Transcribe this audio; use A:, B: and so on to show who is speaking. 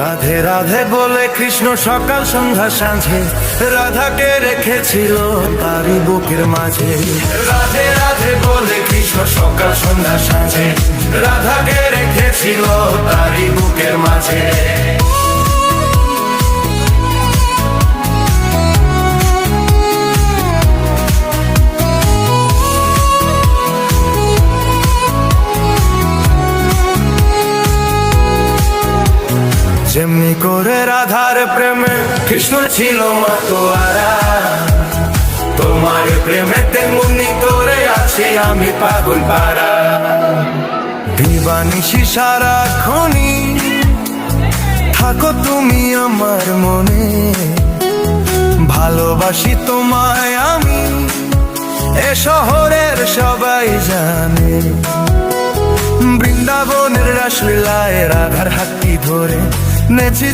A: রাধে রাধে বলে কৃষ্ণ সকাল সন্ধ্যা সাঁঝে রাধাকে রেখেছিল তারই বুকের মাঝে। রাধে রাধে বলে কৃষ্ণ সকাল সন্ধ্যা সাঁঝে রাধাকে রেখেছিল তারই বুকের মাঝে। যেমনি করে রাধার প্রেমে কৃষ্ণ ছিল মাতোয়ারা, তোমার প্রেমে তেমনি করে আছি আমি পাগল পারা। দিবানিশি সারাক্ষণই থাকো তুমি আমার মনে, ভালোবাসি তোমায় আমি এ শহরের সবাই জানে। বৃন্দাবনের রাসলীলায় রাধার হাতটি ধরে নেচেছি।